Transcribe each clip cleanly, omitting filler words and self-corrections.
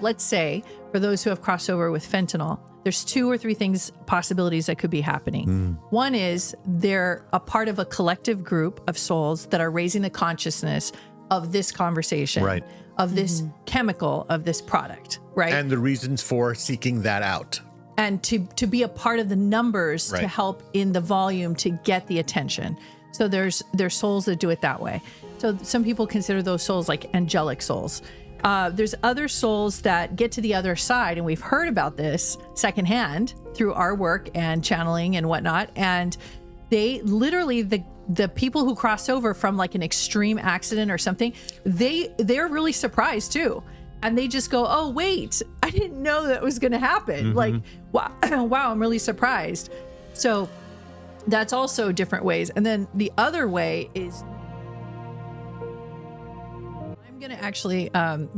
Let's say for those who have crossed over with fentanyl, there's 2 or 3 possibilities that could be happening. One is they're a part of a collective group of souls that are raising the consciousness of this conversation, right, of this chemical, of this product, right? and the reasons for seeking that out. And to be a part of the numbers to help in the volume to get the attention. So there's souls that do it that way. So some people consider those souls like angelic souls. There's other souls that get to the other side, and we've heard about this secondhand through our work and channeling and whatnot. And they literally, the people who cross over from like an extreme accident or something, they're really surprised too. And they just go, oh, wait, I didn't know that was going to happen. Like, wow, I'm really surprised. So that's also different ways. And then the other way is, I'm going to actually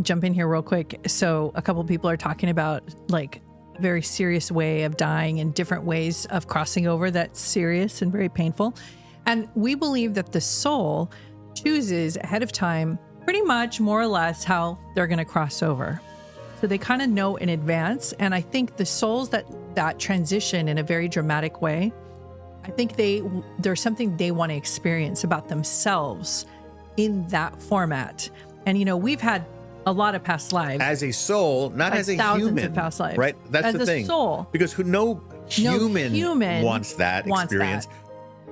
jump in here real quick. So a couple people are talking about like a very serious way of dying and different ways of crossing over that's serious and very painful. And we believe that the soul chooses ahead of time pretty much more or less how they're going to cross over. So they kind of know in advance. And I think the souls that transition in a very dramatic way, I think there's something they want to experience about themselves in that format. And, you know, we've had a lot of past lives. As a soul, not as a thousands human. Of past lives. Right? That's as the thing. Soul. Because no human wants that experience.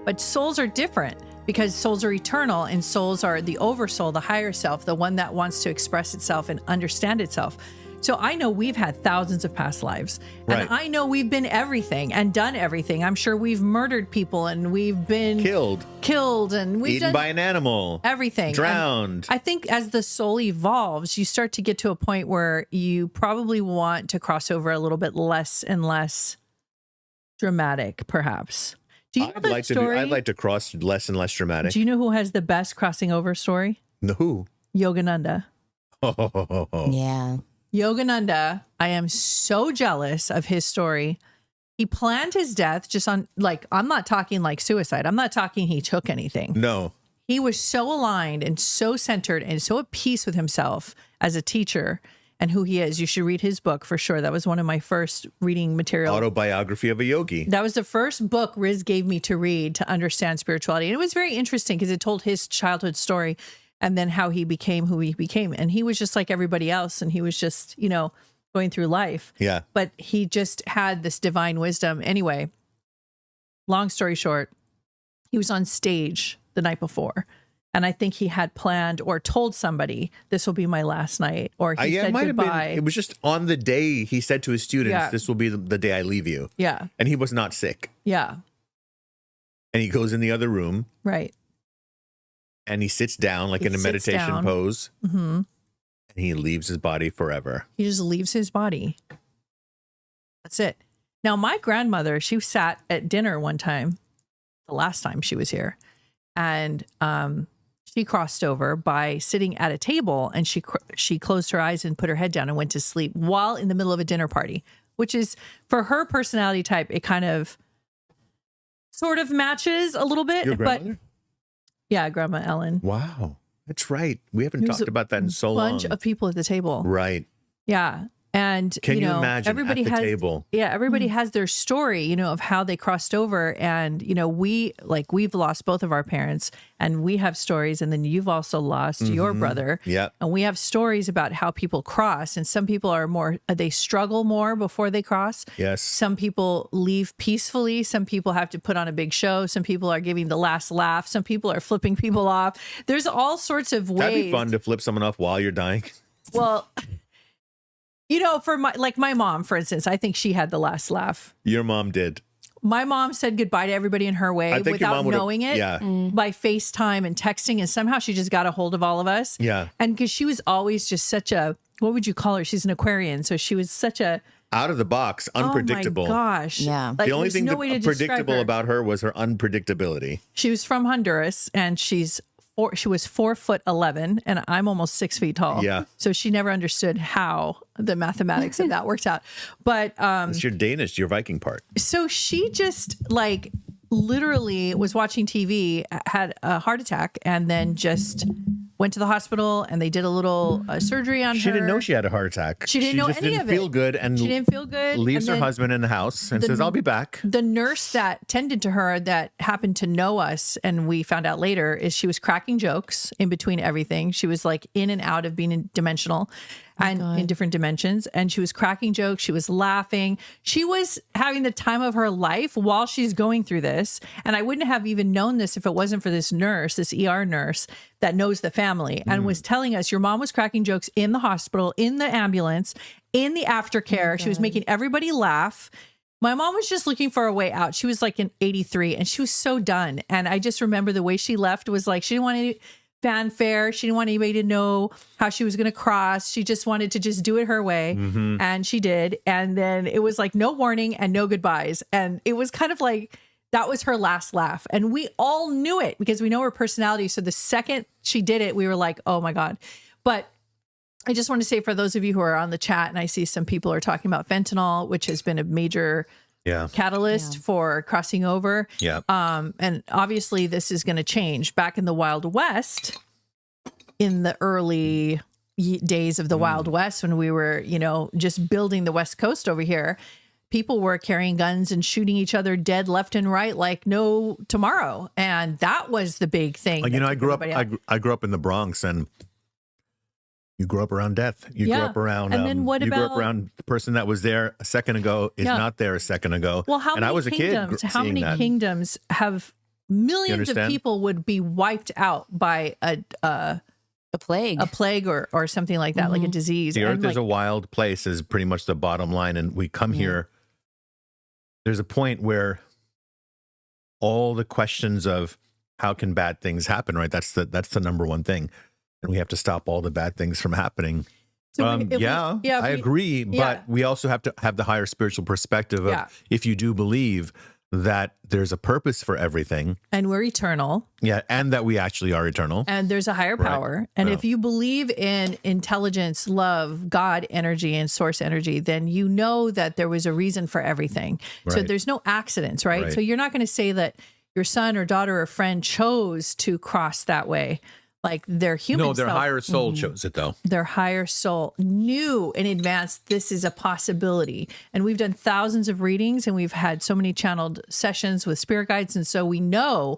But souls are different. Because souls are eternal, and souls are the oversoul, the higher self, the one that wants to express itself and understand itself. So I know we've had thousands of past lives, and I know we've been everything and done everything. I'm sure we've murdered people, and we've been killed, and we've eaten by an animal, everything, drowned. And I think as the soul evolves, you start to get to a point where you probably want to cross over a little bit less and less dramatic, perhaps. Do you know the story? I'd like to cross less and less dramatic. Do you know who has the best crossing over story? Who? Yogananda. Oh. Yeah. Yogananda, I am so jealous of his story. He planned his death just on, like, I'm not talking like suicide. I'm not talking he took anything. No. He was so aligned and so centered and so at peace with himself as a teacher and who he is. You should read his book for sure. That was one of my first reading material. Autobiography of a Yogi. That was the first book Riz gave me to read to understand spirituality. And it was very interesting because it told his childhood story and then how he became who he became. And he was just like everybody else. And he was just, you know, going through life. Yeah. But he just had this divine wisdom. Anyway, long story short, he was on stage the night before. And I think he had planned or told somebody, this will be my last night. Or he said goodbye. It was just on the day he said to his students, this will be the day I leave you. Yeah. And he was not sick. Yeah. And he goes in the other room. Right. And he sits down like in a meditation pose. Mm-hmm. And he leaves his body forever. He just leaves his body. That's it. Now, my grandmother, she sat at dinner one time, the last time she was here. And she crossed over by sitting at a table, and she closed her eyes and put her head down and went to sleep while in the middle of a dinner party, which is, for her personality type, it kind of sort of matches a little bit. Your grandmother? But yeah, Grandma Ellen. Wow. That's right. We haven't talked about that in so long. A bunch of people at the table. Right. Yeah. And can you imagine everybody at the has, table? Yeah, everybody has their story, you know, of how they crossed over. And, you know, we've lost both of our parents, and we have stories. And then you've also lost your brother. Yeah. And we have stories about how people cross. And some people are they struggle more before they cross. Yes. Some people leave peacefully. Some people have to put on a big show. Some people are giving the last laugh. Some people are flipping people off. There's all sorts of ways. That'd be fun to flip someone off while you're dying. Well, you know, for my mom, for instance, I think she had the last laugh. Your mom did. My mom said goodbye to everybody in her way without knowing it, by FaceTime and texting. And somehow she just got a hold of all of us. Yeah. And because she was always just such a, what would you call her? She's an Aquarian. So she was such a, out of the box, unpredictable. Oh my gosh. Yeah. Like, the only thing predictable her. about her was her unpredictability. She was from Honduras, and she was 4'11", and I'm almost 6 feet tall. Yeah. So she never understood how the mathematics of that worked out. But it's your Danish, your Viking part. So she just literally was watching TV, had a heart attack, and then just went to the hospital and they did a little surgery on her. She didn't know she had a heart attack. She didn't know just any didn't of feel it. good, and She didn't feel good. Leaves her husband in the house and says, "I'll be back." The nurse that tended to her that happened to know us, and we found out later, is she was cracking jokes in between everything. She was like in and out of being dimensional and in different dimensions. And she was cracking jokes. She was laughing. She was having the time of her life while she's going through this. And I wouldn't have even known this if it wasn't for this nurse, this ER nurse that knows the family and was telling us, your mom was cracking jokes in the hospital, in the ambulance, in the aftercare. She was making everybody laugh. My mom was just looking for a way out. She was like in 83 and she was so done. And I just remember the way she left was like, she didn't want any fanfare. She didn't want anybody to know how she was going to cross. She just wanted to just do it her way. And she did. And then it was like no warning and no goodbyes. And it was kind of like, that was her last laugh. And we all knew it because we know her personality. So the second she did it, we were like, oh my God. But I just want to say, for those of you who are on the chat, and I see some people are talking about fentanyl, which has been a major catalyst for crossing over. And obviously this is going to change. Back in the Wild West, in the early days of the Wild West, when we were, you know, just building the West Coast over here, people were carrying guns and shooting each other dead left and right like no tomorrow. And that was the big thing. You know, I grew up in the Bronx, and you grew up around death. You grew up around, and then what you about, grew up around the person that was there a second ago is not there a second ago. Well, how and many I was kingdoms, a kid how many kingdoms have millions of people would be wiped out by a plague or something like that, like a disease. The earth is a wild place is pretty much the bottom line. And we come here, there's a point where all the questions of how can bad things happen, right? That's the number one thing. And we have to stop all the bad things from happening. So I agree. But we also have to have the higher spiritual perspective of if you do believe that there's a purpose for everything. And we're eternal. Yeah. And that we actually are eternal. And there's a higher power. Right. And if you believe in intelligence, love, God energy, and source energy, then you know that there was a reason for everything. Right. So there's no accidents, right? So you're not going to say that your son or daughter or friend chose to cross that way. Like their human No, their higher soul chose it, though. Their higher soul knew in advance this is a possibility. And we've done thousands of readings, and we've had so many channeled sessions with spirit guides. And so we know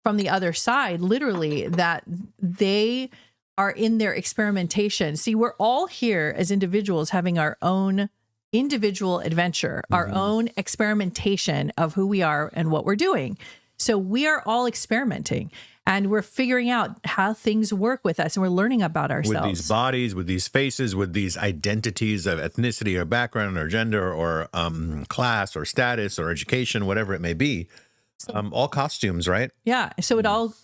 from the other side, literally, that they are in their experimentation. See, we're all here as individuals having our own individual adventure, our own experimentation of who we are and what we're doing. So we are all experimenting. And we're figuring out how things work with us, and we're learning about ourselves. With these bodies, with these faces, with these identities of ethnicity or background or gender or class or status or education, whatever it may be. All costumes, right? Yeah. So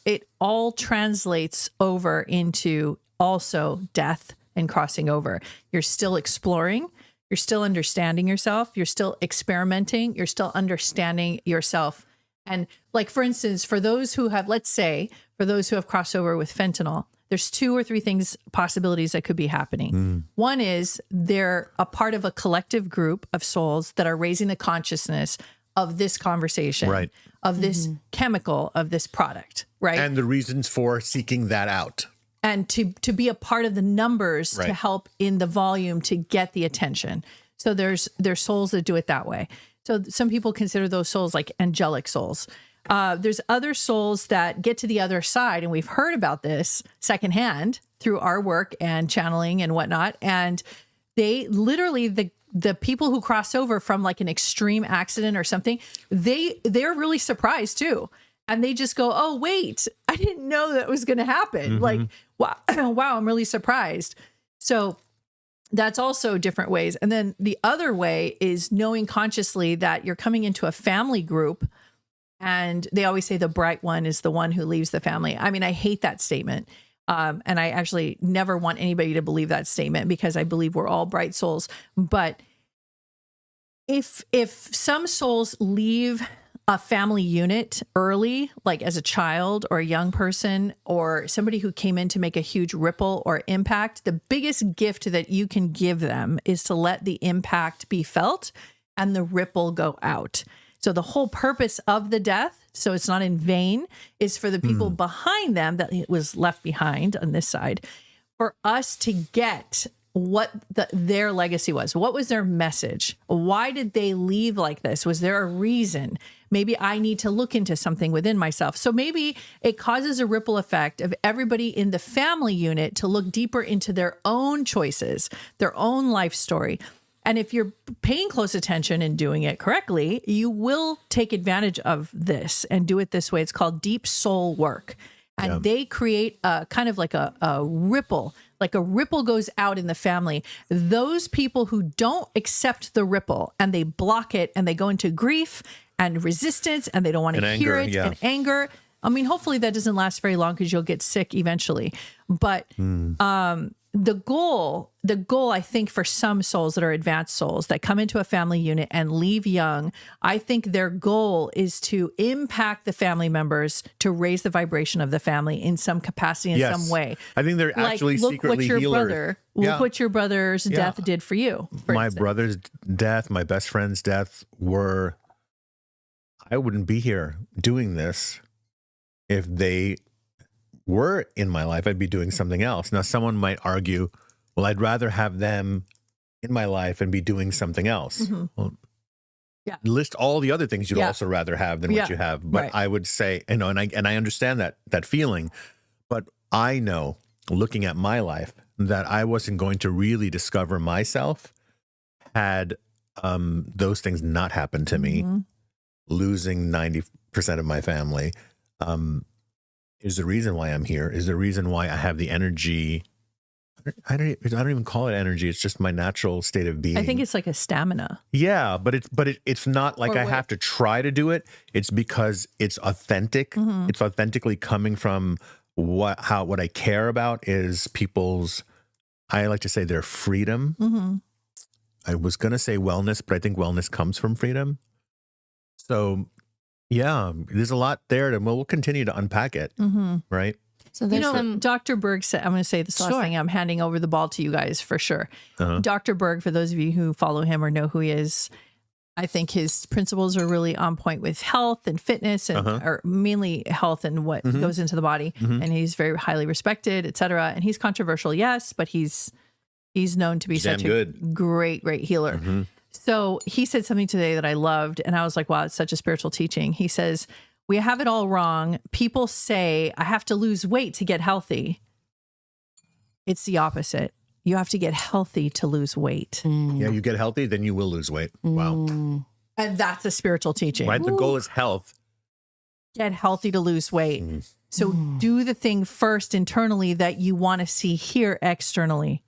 it all translates over into also death and crossing over. You're still exploring. You're still understanding yourself. You're still experimenting. You're still understanding yourself. And like, for instance, for those who have, let's say, for those who have crossed over with fentanyl, there's 2 or 3 possibilities that could be happening. One is they're a part of a collective group of souls that are raising the consciousness of this conversation, of this chemical, of this product, right? And the reasons for seeking that out. And to be a part of the numbers to help in the volume to get the attention. So there's souls that do it that way. So some people consider those souls like angelic souls. There's other souls that get to the other side, and we've heard about this secondhand through our work and channeling and whatnot. And they literally, the people who cross over from like an extreme accident or something, they're really surprised too. And they just go, oh, wait, I didn't know that was going to happen. Like, wow, I'm really surprised. So that's also different ways. And then the other way is knowing consciously that you're coming into a family group, and they always say the bright one is the one who leaves the family. I mean, I hate that statement. And I actually never want anybody to believe that statement, because I believe we're all bright souls. But if some souls leave a family unit early, like as a child or a young person or somebody who came in to make a huge ripple or impact, the biggest gift that you can give them is to let the impact be felt and the ripple go out. So the whole purpose of the death, so it's not in vain, is for the people behind them that was left behind on this side, for us to get what their legacy was. What was their message? Why did they leave like this? Was there a reason? Maybe I need to look into something within myself. So maybe it causes a ripple effect of everybody in the family unit to look deeper into their own choices, their own life story. And if you're paying close attention and doing it correctly, you will take advantage of this and do it this way. It's called deep soul work. And they create a kind of like a ripple, like a ripple goes out in the family. Those people who don't accept the ripple and they block it and they go into grief and resistance and they don't want to hear it and anger. I mean, hopefully that doesn't last very long because you'll get sick eventually. But the goal, I think, for some souls that are advanced souls that come into a family unit and leave young, I think their goal is to impact the family members to raise the vibration of the family in some capacity, in some way. I think they're actually secretly healers. Look what your brother's death did for you. My brother's death, my best friend's death I wouldn't be here doing this if they were in my life. I'd be doing something else. Now, someone might argue, well, I'd rather have them in my life and be doing something else. Well, list all the other things you'd also rather have than what you have. But I would say, and I understand that feeling, but I know, looking at my life, that I wasn't going to really discover myself had those things not happened to me. Losing 90% of my family is the reason why I'm here, is the reason why I have the energy. I don't even call it energy. It's just my natural state of being. I think it's like a stamina. Yeah, but it's not like I have to try to do it. It's because it's authentic. It's authentically coming from what I care about is people's, I like to say, their freedom. I was going to say wellness, but I think wellness comes from freedom. So, yeah, there's a lot there, and we'll continue to unpack it, right? So there's Dr. Berg said, I'm going to say this last thing. I'm handing over the ball to you guys for sure. Dr. Berg, for those of you who follow him or know who he is, I think his principles are really on point with health and fitness, and or mainly health and what goes into the body. And he's very highly respected, et cetera. And he's controversial, yes, but he's known to be such a great healer. So he said something today that I loved, and I was like, wow, it's such a spiritual teaching. He says, we have it all wrong. People say, I have to lose weight to get healthy. It's the opposite. You have to get healthy to lose weight. Yeah, you get healthy, then you will lose weight. Wow. And that's a spiritual teaching. Right? The goal is health. Get healthy to lose weight. So do the thing first internally that you want to see here externally.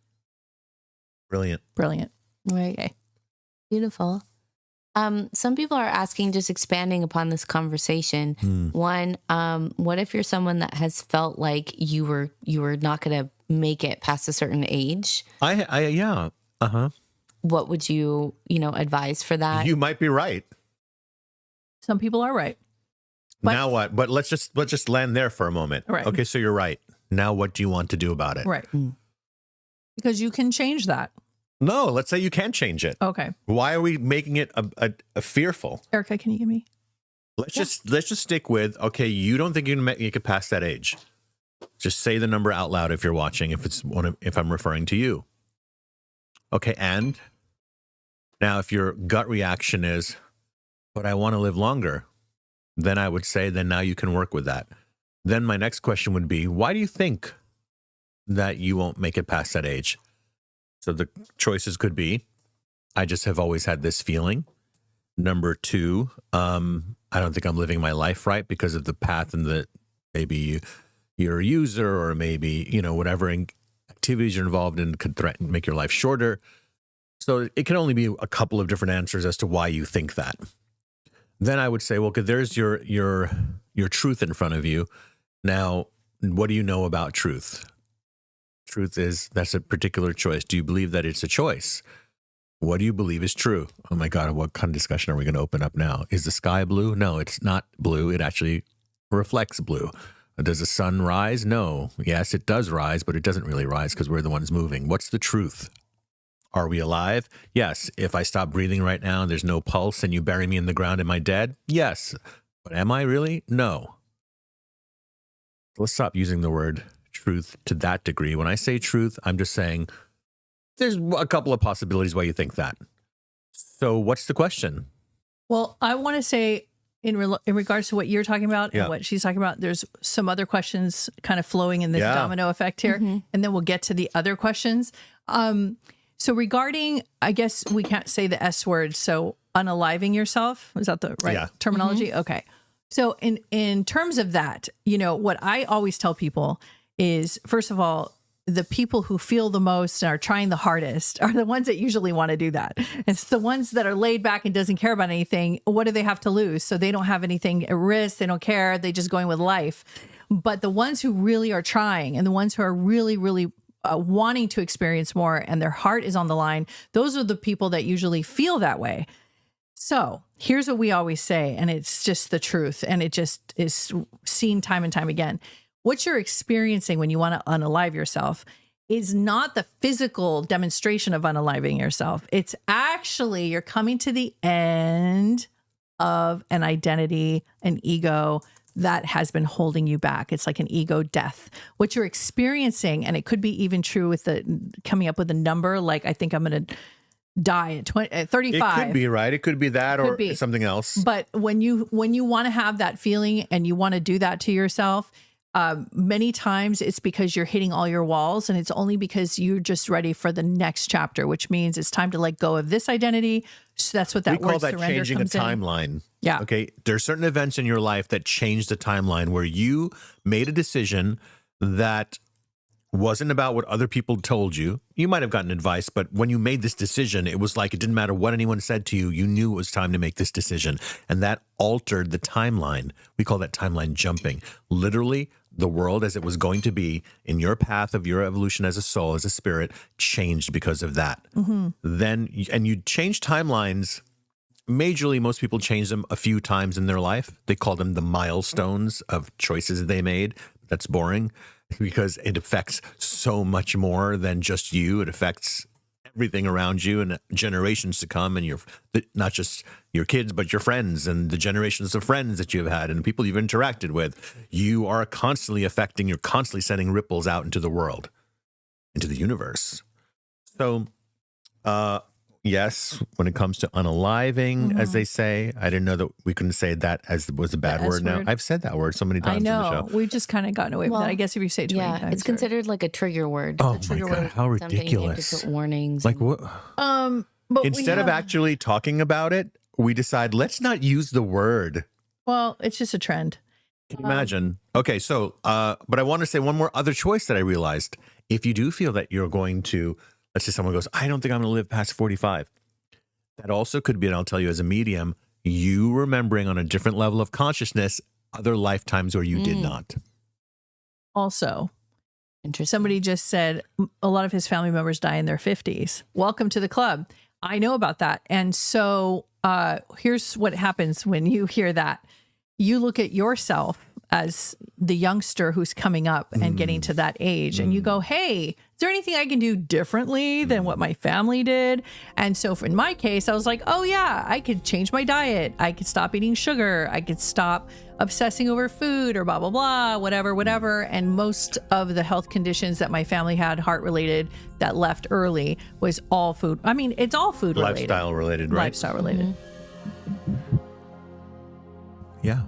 Brilliant. Right. Okay. Beautiful. Some people are asking, just expanding upon this conversation. One, what if you're someone that has felt like you were not going to make it past a certain age? Yeah. What would you advise for that? You might be right. Some people are right. But, now what? But let's just land there for a moment. Right. Okay, so you're right. Now what do you want to do about it? Right. Because you can change that. No, let's say you can change it. Okay. Why are we making it a fearful? Erica, can you give me? Let's just stick with, okay, you don't think you can make it past that age. Just say the number out loud if you're watching, if I'm referring to you. Okay, and now if your gut reaction is, but I want to live longer, then I would say, then now you can work with that. Then my next question would be, why do you think that you won't make it past that age? So the choices could be, I just have always had this feeling. Number two, I don't think I'm living my life right because of the path and the maybe you're a user, or maybe, whatever activities you're involved in could threaten, make your life shorter. So it can only be a couple of different answers as to why you think that. Then I would say, well, there's your truth in front of you. Now, what do you know about truth? Truth is, that's a particular choice. Do you believe that it's a choice? What do you believe is true? Oh my God, what kind of discussion are we going to open up now? Is the sky blue? No, it's not blue. It actually reflects blue. Does the sun rise? No. Yes, it does rise, but it doesn't really rise because we're the ones moving. What's the truth? Are we alive? Yes. If I stop breathing right now and there's no pulse and you bury me in the ground, am I dead? Yes. But am I really? No. Let's stop using the word truth to that degree. When I say truth, I'm just saying there's a couple of possibilities why you think that. So what's the question? Well, I want to say in regards to what you're talking about and what she's talking about, there's some other questions kind of flowing in this domino effect here. And then we'll get to the other questions. So regarding, I guess we can't say the S word. So unaliving yourself, is that the right terminology? Okay. So in terms of that, you know, what I always tell people is, first of all, the people who feel the most and are trying the hardest are the ones that usually want to do that. It's the ones that are laid back and doesn't care about anything. What do they have to lose? So they don't have anything at risk. They don't care. They just going with life. But the ones who really are trying and the ones who are really, really wanting to experience more and their heart is on the line, those are the people that usually feel that way. So here's what we always say, and it's just the truth, and it just is seen time and time again. What you're experiencing when you want to unalive yourself is not the physical demonstration of unaliving yourself. It's actually you're coming to the end of an identity, an ego that has been holding you back. It's like an ego death. What you're experiencing, and it could be even true with the coming up with a number, like I think I'm going to die at 35. It could be, right? It could be that or something else. But when you want to have that feeling and you want to do that to yourself, many times it's because you're hitting all your walls, and it's only because you're just ready for the next chapter, which means it's time to let go of this identity. So that's what that word surrender comes in. We call that changing a timeline. Yeah. Okay. There are certain events in your life that changed the timeline where you made a decision that wasn't about what other people told you. You might have gotten advice, but when you made this decision, it was like it didn't matter what anyone said to you. You knew it was time to make this decision. And that altered the timeline. We call that timeline jumping. Literally, the world as it was going to be in your path of your evolution as a soul, as a spirit, changed because of that. Then, and you change timelines. Majorly, most people change them a few times in their life. They call them the milestones of choices they made. That's boring because it affects so much more than just you. It affects everything around you and generations to come, and not just your kids, but your friends and the generations of friends that you've had and people you've interacted with. You are constantly affecting, you're constantly sending ripples out into the world, into the universe. So, yes, when it comes to unaliving, as they say, I didn't know that we couldn't say that as was a bad word. Now I've said that word so many times on the show. We've just kind of gotten away with it. I guess if you say it 20 times. It's considered like a trigger word. Oh my God, how ridiculous. You have to put warnings. Like what? But instead of actually talking about it, we decide, let's not use the word. Well, it's just a trend. Can you imagine? Okay, so, but I want to say one more other choice that I realized. If you do feel that you're going to, let's say someone goes, I don't think I'm going to live past 45. That also could be, and I'll tell you as a medium, you remembering on a different level of consciousness other lifetimes where you did not. Also, somebody just said a lot of his family members die in their 50s. Welcome to the club. I know about that. And so here's what happens when you hear that. You look at yourself as the youngster who's coming up and getting to that age, and you go, hey, is there anything I can do differently than what my family did? And so in my case, I was like, oh yeah, I could change my diet. I could stop eating sugar. I could stop obsessing over food or blah, blah, blah, whatever. And most of the health conditions that my family had, heart related, that left early was all food. I mean, it's all food related. Lifestyle related, right? Lifestyle related. Yeah.